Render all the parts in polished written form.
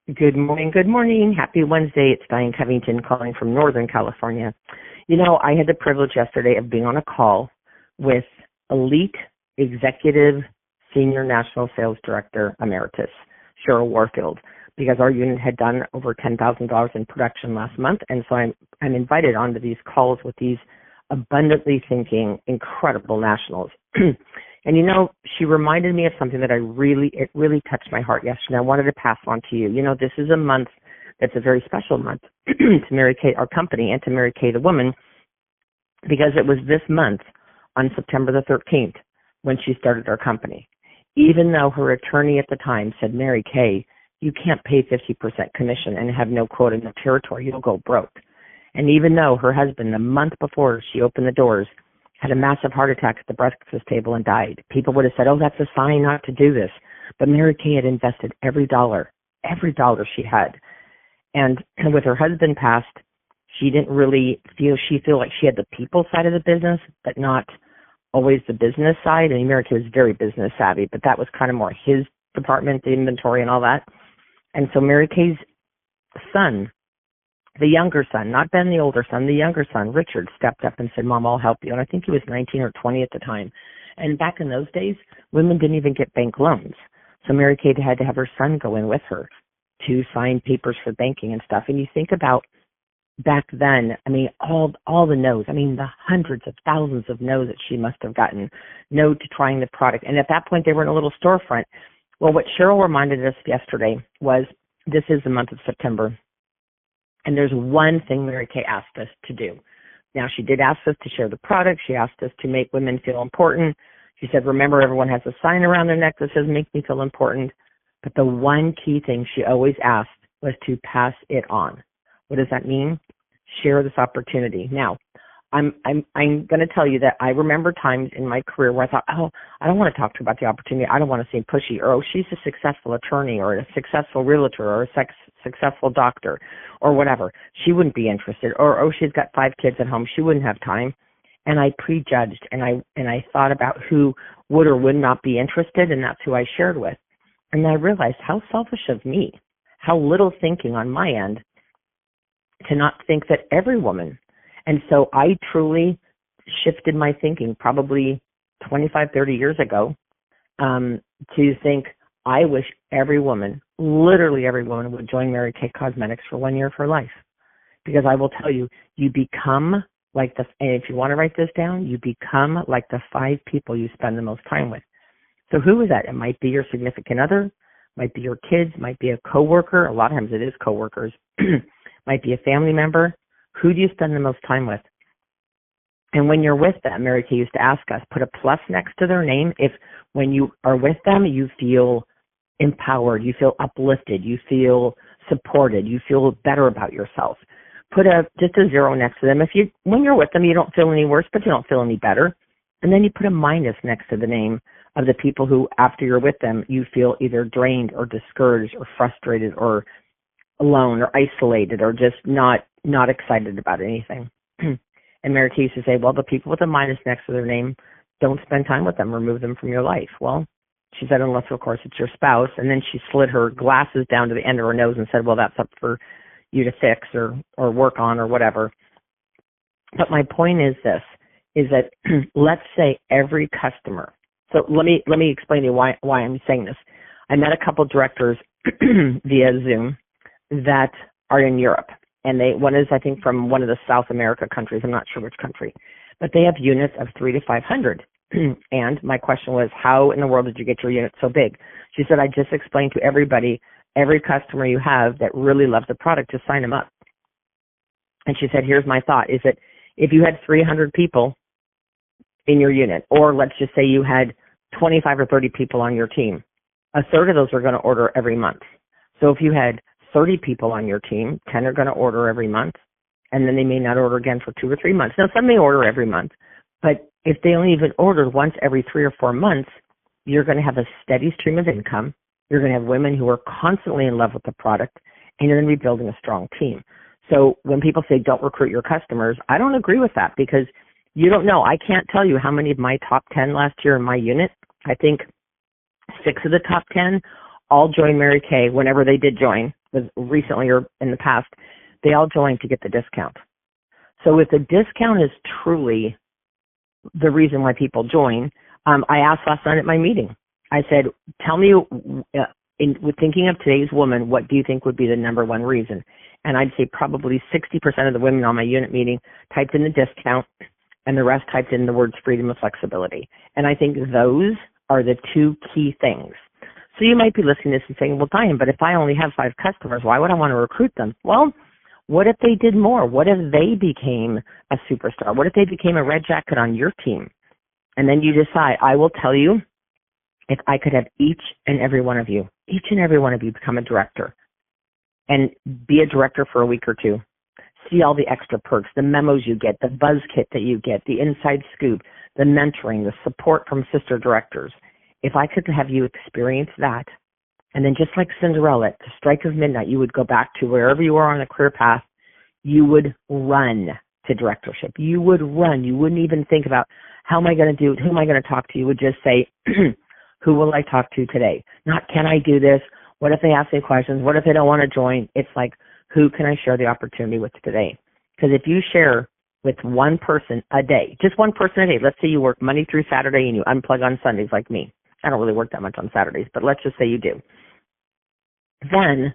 Good morning. Good morning. Happy Wednesday. It's Diane Covington calling from Northern California. You know, I had the privilege yesterday of being on a call with elite executive senior national sales director emeritus, Cheryl Warfield, because our unit had done over $10,000 in production last month. And so I'm invited onto these calls with these abundantly thinking, incredible nationals. And, you know, she reminded me of something that it really touched my heart yesterday. I wanted to pass on to you. You know, this is a month that's a very special month to Mary Kay, our company, and to Mary Kay, the woman, because it was this month on September the 13th when she started our company. Even though her attorney at the time said, Mary Kay, you can't pay 50% commission and have no quota in the territory, you'll go broke. And even though her husband, the month before she opened the doors, had a massive heart attack at the breakfast table and died, people would have said, oh, that's a sign not to do this. But Mary Kay had invested every dollar she had. And with her husband passed, she didn't really feel like she had the people side of the business, but not always the business side. I mean, Mary Kay was very business savvy, but that was kind of more his department, the inventory and all that. And so Mary Kay's son, the younger son, not Ben, the older son, the younger son, Richard, stepped up and said, Mom, I'll help you. And I think he was 19 or 20 at the time. And back in those days, women didn't even get bank loans. So Mary Kay had to have her son go in with her to sign papers for banking and stuff. And you think about back then, I mean, all the no's, I mean, the hundreds of thousands of no's that she must have gotten, no to trying the product. And at that point, they were in a little storefront. Well, what Cheryl reminded us yesterday was this is the month of September. And there's one thing Mary Kay asked us to do. Now, she did ask us to share the product. She asked us to make women feel important. She said, remember, everyone has a sign around their neck that says, make me feel important. But the one key thing she always asked was to pass it on. What does that mean? Share this opportunity. Now, I'm going to tell you that I remember times in my career where I thought, oh, I don't want to talk to her about the opportunity. I don't want to seem pushy. Or, oh, she's a successful attorney or a successful realtor or a successful doctor or whatever. She wouldn't be interested. Or, oh, she's got 5 kids at home. She wouldn't have time. And I prejudged and I thought about who would or would not be interested, and that's who I shared with. And I realized how selfish of me, how little thinking on my end to not think that every woman. And so I truly shifted my thinking probably 25, 30 years ago to think I wish every woman, literally every woman, would join Mary Kay Cosmetics for 1 year of her life. Because I will tell you, you become like and if you want to write this down, you become like the 5 people you spend the most time with. So who is that? It might be your significant other, might be your kids, might be a coworker. A lot of times it is coworkers, might be a family member. Who do you spend the most time with? And when you're with them, Mary Kay used to ask us, put a plus next to their name if when you are with them, you feel empowered, you feel uplifted, you feel supported, you feel better about yourself. Put just a 0 next to them. When you're with them, you don't feel any worse, but you don't feel any better. And then you put a minus next to the name of the people who, after you're with them, you feel either drained or discouraged or frustrated or alone or isolated or just not excited about anything. And Mary Kay used to say, well, the people with a minus next to their name, don't spend time with them, remove them from your life. Well, she said, unless, of course, it's your spouse. And then she slid her glasses down to the end of her nose and said, well, that's up for you to fix or work on or whatever. But my point is this, is that let's say every customer. So let me explain to you why I'm saying this. I met a couple directors via Zoom that are in Europe. And one is, I think, from one of the South America countries. I'm not sure which country. But they have units of 300 to 500. And my question was, how in the world did you get your unit so big? She said, I just explained to everybody, every customer you have that really loves the product, just sign them up. And she said, here's my thought, is that if you had 300 people in your unit, or let's just say you had 25 or 30 people on your team, a third of those are going to order every month. So if you had 30 people on your team, 10 are going to order every month, and then they may not order again for 2 or 3 months. Now, some may order every month, but if they only even ordered once every 3 or 4 months, you're going to have a steady stream of income. You're going to have women who are constantly in love with the product, and you're going to be building a strong team. So when people say don't recruit your customers, I don't agree with that because you don't know. I can't tell you how many of my top 10 last year in my unit. I think 6 of the top 10 all joined Mary Kay whenever they did join. with recently or in the past, they all joined to get the discount. So if the discount is truly the reason why people join, I asked last night at my meeting, I said, tell me, with thinking of today's woman, what do you think would be the number one reason? And I'd say probably 60% of the women on my unit meeting typed in the discount, and the rest typed in the words freedom and flexibility. And I think those are the two key things. So you might be listening to this and saying, well, Diane, but if I only have 5 customers, why would I want to recruit them? Well, what if they did more? What if they became a superstar? What if they became a red jacket on your team? And then you decide, I will tell you, if I could have each and every one of you become a director and be a director for a week or two, see all the extra perks, the memos you get, the buzz kit that you get, the inside scoop, the mentoring, the support from sister directors. If I could have you experience that, and then just like Cinderella, at the strike of midnight, you would go back to wherever you are on the career path, you would run to directorship. You would run. You wouldn't even think about, how am I going to do it? Who am I going to talk to? You would just say, who will I talk to today? Not, can I do this? What if they ask me questions? What if they don't want to join? It's like, who can I share the opportunity with today? Because if you share with one person a day, just one person a day, let's say you work Monday through Saturday and you unplug on Sundays like me. I don't really work that much on Saturdays, but let's just say you do. Then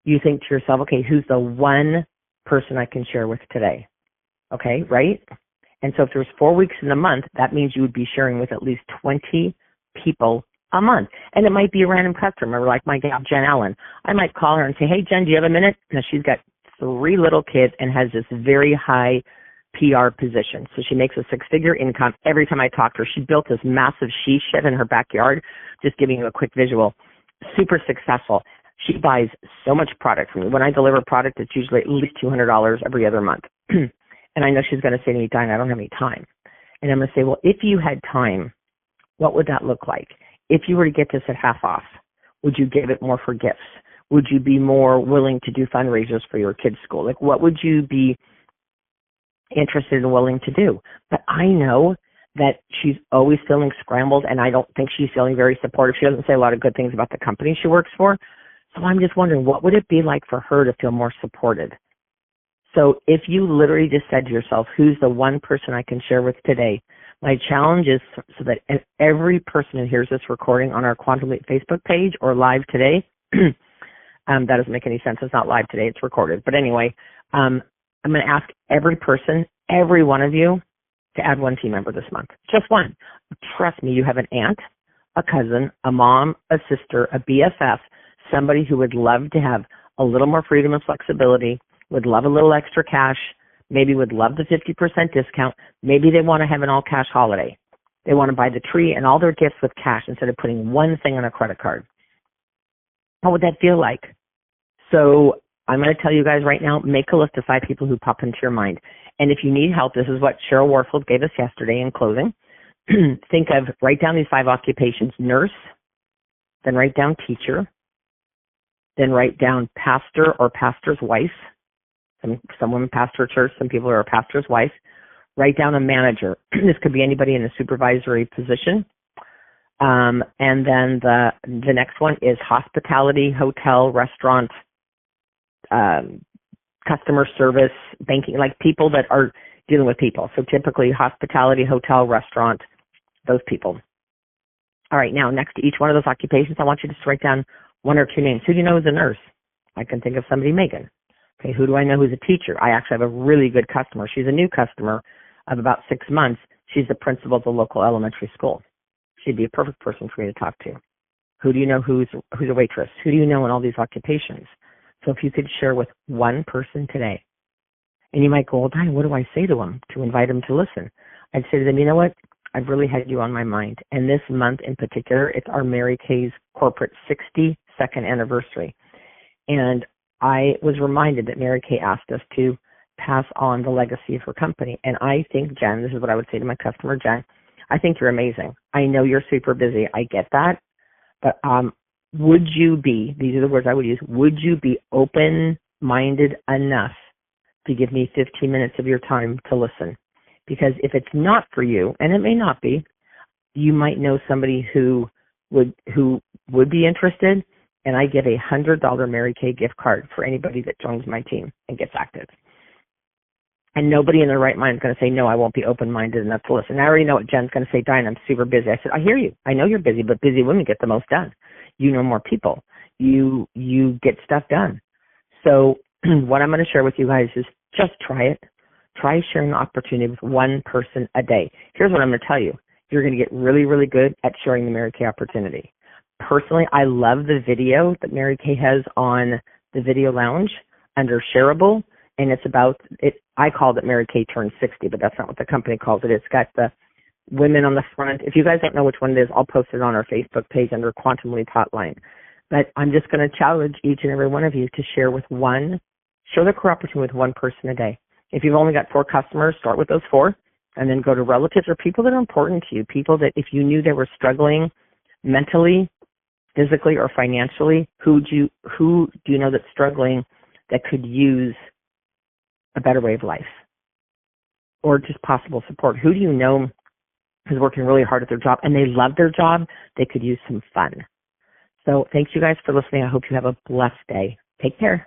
you think to yourself, okay, who's the one person I can share with today? Okay, right? And so if there's 4 weeks in the month, that means you would be sharing with at least 20 people a month. And it might be a random customer, like my gal, Jen Allen. I might call her and say, hey, Jen, do you have a minute? Now, she's got 3 little kids and has this very high PR position. So she makes a 6-figure income every time I talk to her. She built this massive she shed in her backyard, just giving you a quick visual. Super successful. She buys so much product from me. When I deliver product, it's usually at least $200 every other month. And I know she's going to say to me, Diane, I don't have any time. And I'm going to say, well, if you had time, what would that look like? If you were to get this at half off, would you give it more for gifts? Would you be more willing to do fundraisers for your kids' school? Like, what would you be interested and willing to do? But I know that she's always feeling scrambled, and I don't think she's feeling very supportive. She doesn't say a lot of good things about the company she works for. So I'm just wondering, what would it be like for her to feel more supported? So if you literally just said to yourself, who's the one person I can share with today? My challenge is so that every person who hears this recording on our Quantum Leap Facebook page or live today, that doesn't make any sense. It's not live today. It's recorded. But anyway, I'm going to ask every person, every one of you, to add 1 team member this month. Just one. Trust me, you have an aunt, a cousin, a mom, a sister, a BFF, somebody who would love to have a little more freedom and flexibility, would love a little extra cash, maybe would love the 50% discount. Maybe they want to have an all-cash holiday. They want to buy the tree and all their gifts with cash instead of putting one thing on a credit card. How would that feel like? So I'm going to tell you guys right now, make a list of 5 people who pop into your mind. And if you need help, this is what Cheryl Warfield gave us yesterday in closing. Write down these 5 occupations: nurse, then write down teacher, then write down pastor or pastor's wife. Some women pastor a church, some people are a pastor's wife. Write down a manager. This could be anybody in a supervisory position. And then the next one is hospitality, hotel, restaurant, customer service, banking, like people that are dealing with people. So typically hospitality, hotel, restaurant, those people. All right, now next to each one of those occupations, I want you to just write down 1 or 2 names. Who do you know is a nurse? I can think of somebody, Megan. Okay, who do I know who's a teacher? I actually have a really good customer. She's a new customer of about 6 months. She's the principal of the local elementary school. She'd be a perfect person for me to talk to. Who do you know who's a waitress? Who do you know in all these occupations? So if you could share with 1 person today, and you might go, well, Diane, what do I say to them to invite them to listen? I'd say to them, you know what? I've really had you on my mind. And this month in particular, it's our Mary Kay's corporate 62nd anniversary. And I was reminded that Mary Kay asked us to pass on the legacy of her company. And I think, Jen, this is what I would say to my customer, Jen, I think you're amazing. I know you're super busy. I get that. But would you be, these are the words I would use, would you be open-minded enough to give me 15 minutes of your time to listen? Because if it's not for you, and it may not be, you might know somebody who would be interested, and I give $100 Mary Kay gift card for anybody that joins my team and gets active. And nobody in their right mind is going to say, no, I won't be open-minded enough to listen. I already know what Jen's going to say. Diane, I'm super busy. I said, I hear you. I know you're busy, but busy women get the most done. You know more people. You get stuff done. So what I'm going to share with you guys is just try it. Try sharing the opportunity with one person a day. Here's what I'm going to tell you. You're going to get really, really good at sharing the Mary Kay opportunity. Personally, I love the video that Mary Kay has on the video lounge under shareable. And it's about it. I called it Mary Kay Turned 60, but that's not what the company calls it. It's got the women on the front. If you guys don't know which one it is, I'll post it on our Facebook page under Quantum Leap Hotline. But I'm just going to challenge each and every one of you to share the career opportunity with one person a day. If you've only got 4 customers, start with those 4, and then go to relatives or people that are important to you, people that if you knew they were struggling mentally, physically, or financially, who do you know that's struggling that could use a better way of life or just possible support? Who do you know is working really hard at their job and they love their job? They could use some fun. So thanks you guys for listening. I hope you have a blessed day. Take care.